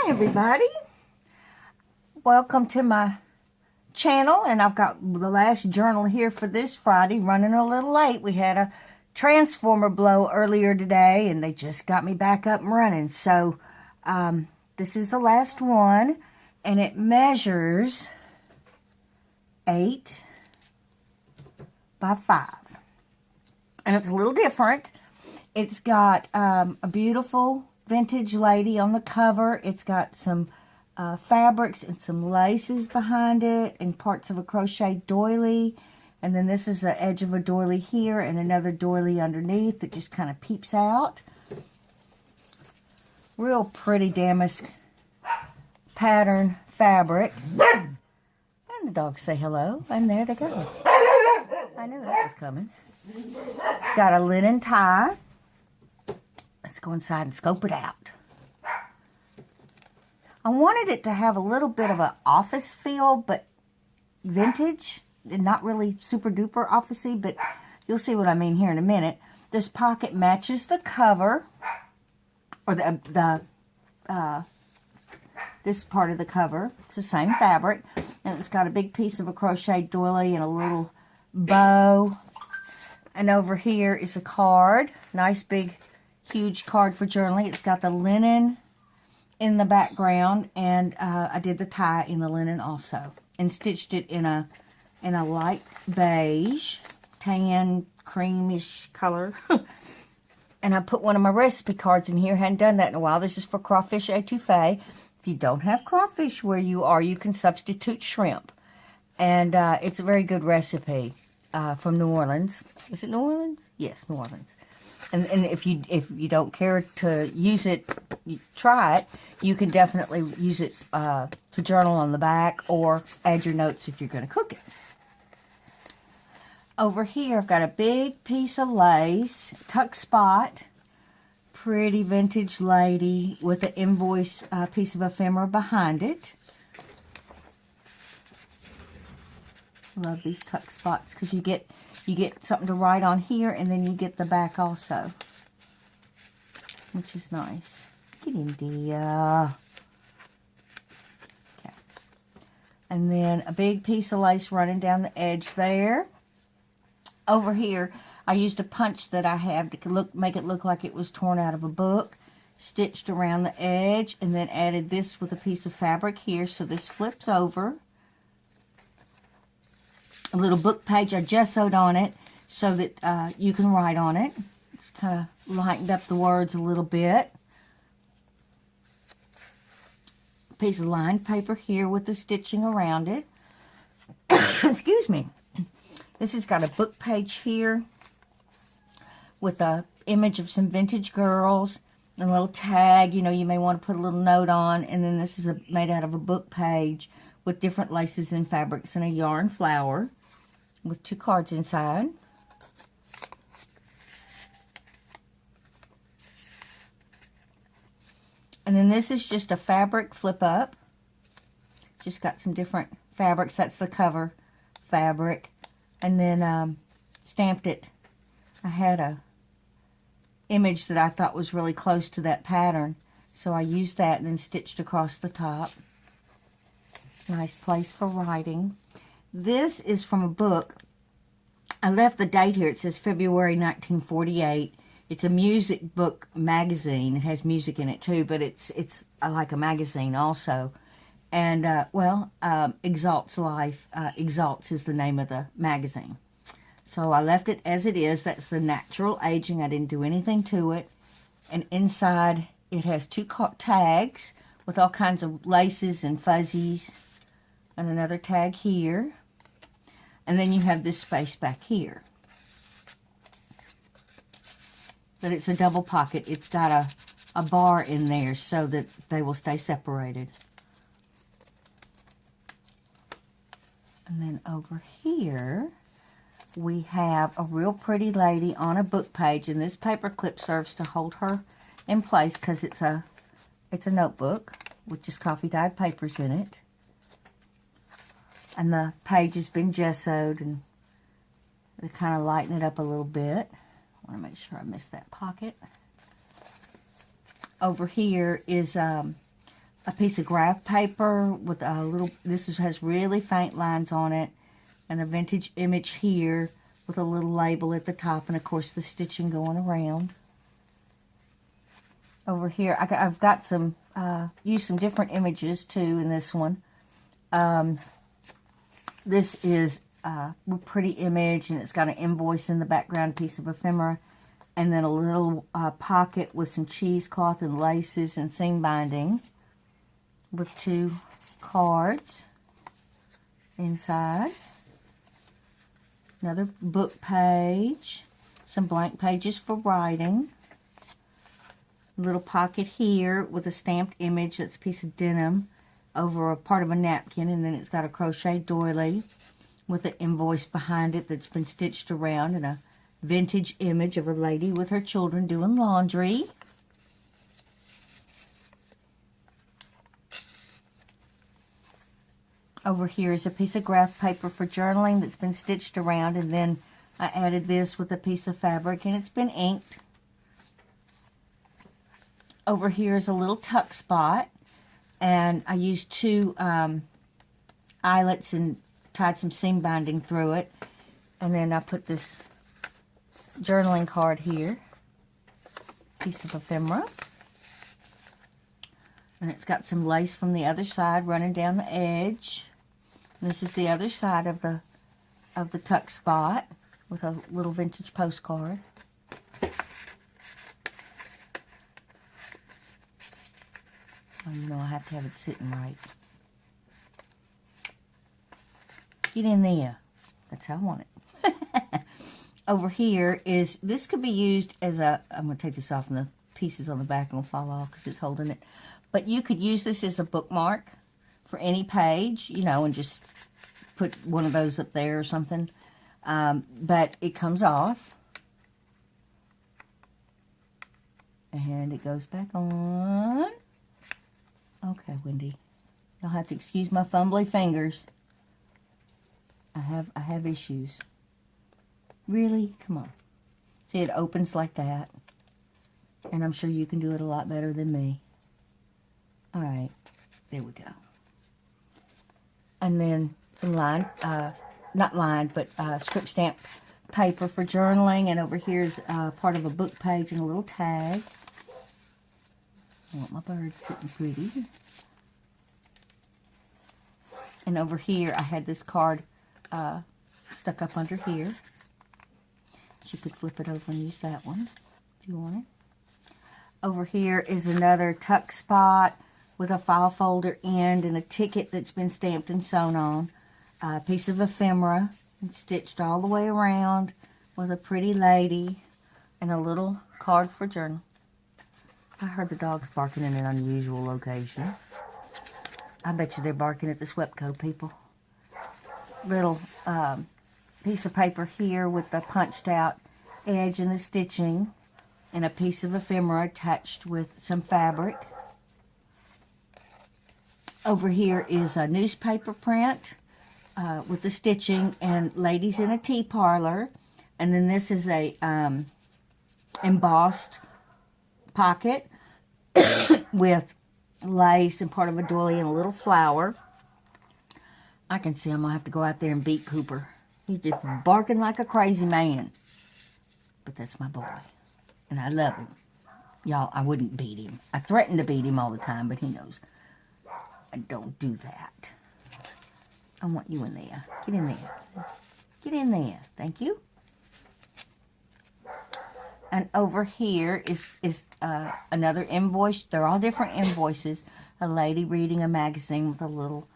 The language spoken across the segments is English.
Hi everybody, welcome to my channel, and I've got the last journal here for this Friday, running a little late. We had a transformer blow earlier today and they just got me back up and running. So this is the last one, and it measures 8 by 5, and it's a little different. It's got a beautiful vintage lady on the cover. It's got some fabrics and some laces behind it and parts of a crochet doily. And then this is the edge of a doily here and another doily underneath that just kind of peeps out. Real pretty damask pattern fabric. And the dogs say hello, and there they go. I knew that was coming. It's got a linen tie. Let's go inside and scope it out. I wanted it to have a little bit of an office feel, but vintage, and not really super duper officey, but you'll see what I mean here in a minute. This pocket matches the cover, or this part of the cover. It's the same fabric, and it's got a big piece of a crochet doily and a little bow. And over here is a card, nice big huge card for journaling. It's got the linen in the background, and I did the tie in the linen also, and stitched it in a light beige, tan, creamish color. And I put one of my recipe cards in here. Hadn't done that in a while. This is for crawfish etouffee. If you don't have crawfish where you are, you can substitute shrimp, and it's a very good recipe from New Orleans. Is it New Orleans? Yes, New Orleans. And if you don't care to use it, try it. You can definitely use it to journal on the back or add your notes if you're going to cook it. Over here, I've got a big piece of lace, tuck spot, pretty vintage lady with an invoice piece of ephemera behind it. Love these tuck spots because you get something to write on here, and then you get the back also, which is nice. Get in there. Okay. And then a big piece of lace running down the edge there. Over here, I used a punch that I have to make it look like it was torn out of a book, stitched around the edge, and then added this with a piece of fabric here, so this flips over. A little book page I gessoed on it so that you can write on it. It's kind of lightened up the words a little bit. A piece of lined paper here with the stitching around it. Excuse me. This has got a book page here with a image of some vintage girls and a little tag. You know, you may want to put a little note on. And then this is made out of a book page with different laces and fabrics and a yarn flower with 2 cards inside. And then this is just a fabric flip up. Just got some different fabrics. That's the cover fabric. And then stamped it. I had a image that I thought was really close to that pattern, so I used that and then stitched across the top. Nice place for writing. This is from a book. I left the date here. It says February 1948. It's a music book magazine. It has music in it too, but it's like a magazine also. And, Exalts Life. Exalts is the name of the magazine. So I left it as it is. That's the natural aging. I didn't do anything to it. And inside, it has 2 tags with all kinds of laces and fuzzies. And another tag here. And then you have this space back here. But it's a double pocket. It's got a bar in there so that they will stay separated. And then over here, we have a real pretty lady on a book page, and this paper clip serves to hold her in place because it's a notebook with just coffee dyed papers in it. And the page has been gessoed, and to kind of lighten it up a little bit. I want to make sure I missed that pocket. Over here is a piece of graph paper with a little, has really faint lines on it, and a vintage image here with a little label at the top, and of course the stitching going around. Over here, I've got some, used some different images too in this one. This is a pretty image, and it's got an invoice in the background, piece of ephemera, and then a little pocket with some cheesecloth and laces and seam binding with 2 cards inside. Another book page, some blank pages for writing. A little pocket here with a stamped image that's a piece of denim over a part of a napkin, and then it's got a crochet doily with an invoice behind it that's been stitched around, and a vintage image of a lady with her children doing laundry. Over here is a piece of graph paper for journaling that's been stitched around, and then I added this with a piece of fabric, and it's been inked. Over here is a little tuck spot, and I used 2 eyelets and tied some seam binding through it, and then I put this journaling card here, piece of ephemera, and it's got some lace from the other side running down the edge. And this is the other side of the tuck spot with a little vintage postcard. Oh, you know I have to have it sitting right. Get in there. That's how I want it. Over here is, this could be used as a, I'm going to take this off and the pieces on the back are going to fall off because it's holding it. But you could use this as a bookmark for any page, you know, and just put one of those up there or something. But it comes off. And it goes back on. Okay, Wendy. You'll have to excuse my fumbly fingers. I have issues. Really? Come on. See, it opens like that. And I'm sure you can do it a lot better than me. Alright. There we go. And then some lined, not lined, but strip stamp paper for journaling. And over here is part of a book page and a little tag. I want my bird sitting pretty. And over here, I had this card stuck up under here. You could flip it over and use that one if you want it. Over here is another tuck spot with a file folder end and a ticket that's been stamped and sewn on. A piece of ephemera and stitched all the way around with a pretty lady and a little card for journal. I heard the dogs barking in an unusual location. I bet you they're barking at the Swepco people. Little piece of paper here with the punched out edge and the stitching, and a piece of ephemera attached with some fabric. Over here is a newspaper print with the stitching and ladies in a tea parlor. And then this is a embossed pocket with lace and part of a doily and a little flower. I can see I'm going to have to go out there and beat Cooper. He's just barking like a crazy man. But that's my boy. And I love him. Y'all, I wouldn't beat him. I threaten to beat him all the time, but he knows I don't do that. I want you in there. Get in there. Get in there. Thank you. And over here is another invoice. They're all different invoices. A lady reading a magazine with a little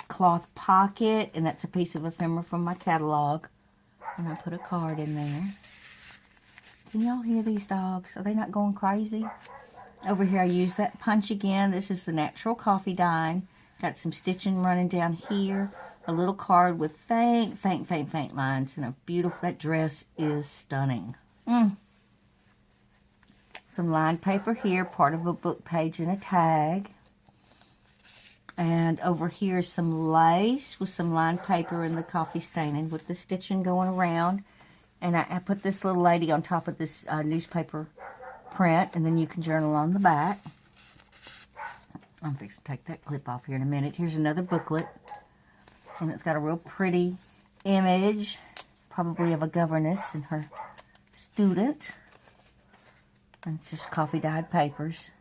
cloth pocket. And that's a piece of ephemera from my catalog. And I put a card in there. Can y'all hear these dogs? Are they not going crazy? Over here I use that punch again. This is the Natural Coffee Dine. Got some stitching running down here. A little card with faint lines. And a beautiful, that dress is stunning. Some lined paper here. Part of a book page and a tag. And over here is some lace with some lined paper and the coffee staining with the stitching going around. And I put this little lady on top of this newspaper print, and then you can journal on the back. I'm fixing to take that clip off here in a minute. Here's another booklet. And it's got a real pretty image, probably of a governess and her student. And it's just coffee-dyed papers.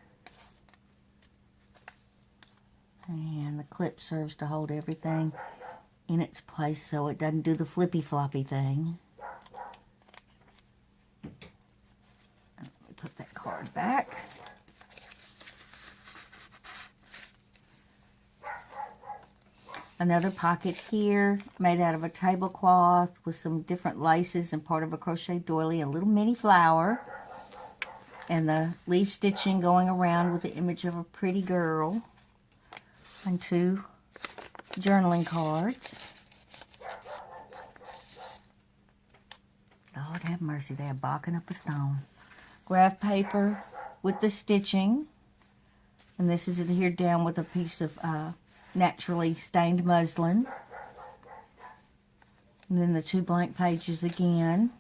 And the clip serves to hold everything in its place so it doesn't do the flippy-floppy thing. Let me put that card back. Another pocket here, made out of a tablecloth with some different laces and part of a crochet doily, a little mini flower. And the leaf stitching going around with the image of a pretty girl. And 2 journaling cards. Lord have mercy, they're balking up a stone. Graph paper with the stitching. And this is adhered down with a piece of naturally stained muslin. And then the 2 blank pages again.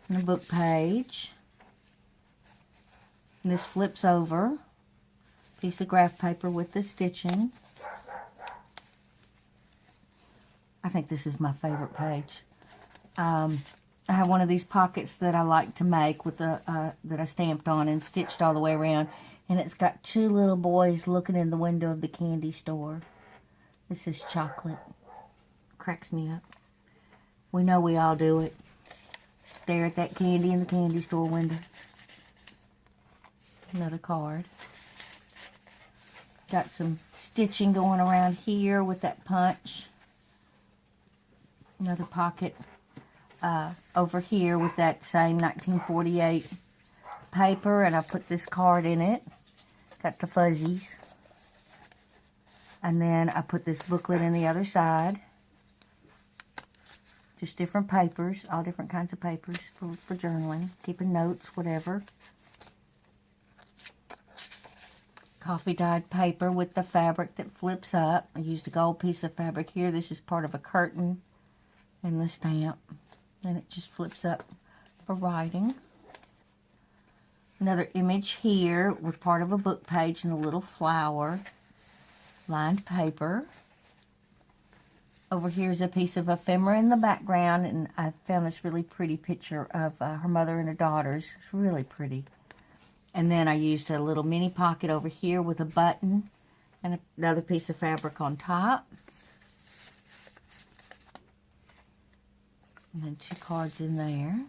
And a book page. And this flips over. Piece of graph paper with the stitching. I think this is my favorite page. I have one of these pockets that I like to make with the that I stamped on and stitched all the way around. And it's got 2 little boys looking in the window of the candy store. This is chocolate. Cracks me up. We know we all do it. Stare at that candy in the candy store window. Another card. Got some stitching going around here with that punch. Another pocket over here with that same 1948 paper, and I put this card in it. Got the fuzzies. And then I put this booklet in the other side. Just different papers, all different kinds of papers for journaling, keeping notes, whatever. Coffee dyed paper with the fabric that flips up. I used a gold piece of fabric here. This is part of a curtain and the stamp. And it just flips up for writing. Another image here with part of a book page and a little flower. Lined paper. Over here is a piece of ephemera in the background, and I found this really pretty picture of her mother and her daughters. It's really pretty. And then I used a little mini pocket over here with a button and another piece of fabric on top. And then 2 cards in there.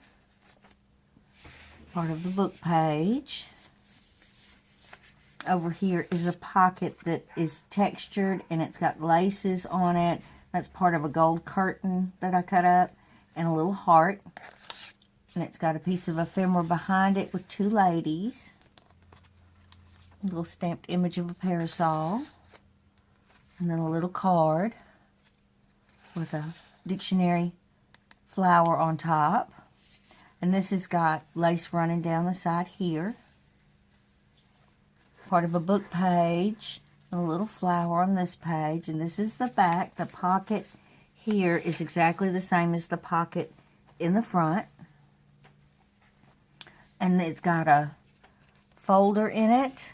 Part of the book page. Over here is a pocket that is textured and it's got laces on it. That's part of a gold curtain that I cut up and a little heart. And it's got a piece of ephemera behind it with 2 ladies. A little stamped image of a parasol. And then a little card with a dictionary flower on top. And this has got lace running down the side here. Part of a book page. And a little flower on this page. And this is the back. The pocket here is exactly the same as the pocket in the front. And it's got a folder in it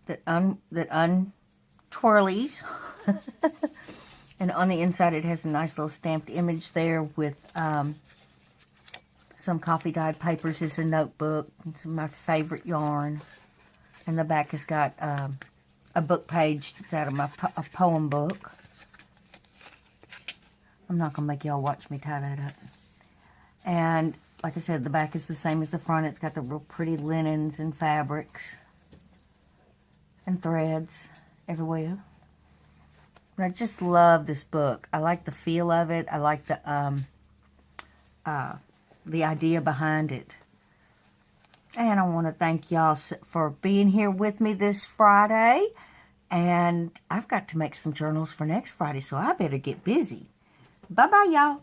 that untwirlies. And on the inside it has a nice little stamped image there with some coffee dyed papers. It's a notebook. It's my favorite yarn. And the back has got a book page that's out of my poem book. I'm not going to make y'all watch me tie that up. And like I said, the back is the same as the front. It's got the real pretty linens and fabrics and threads everywhere. But I just love this book. I like the feel of it. I like the idea behind it. And I want to thank y'all for being here with me this Friday. And I've got to make some journals for next Friday, so I better get busy. Bye-bye, y'all.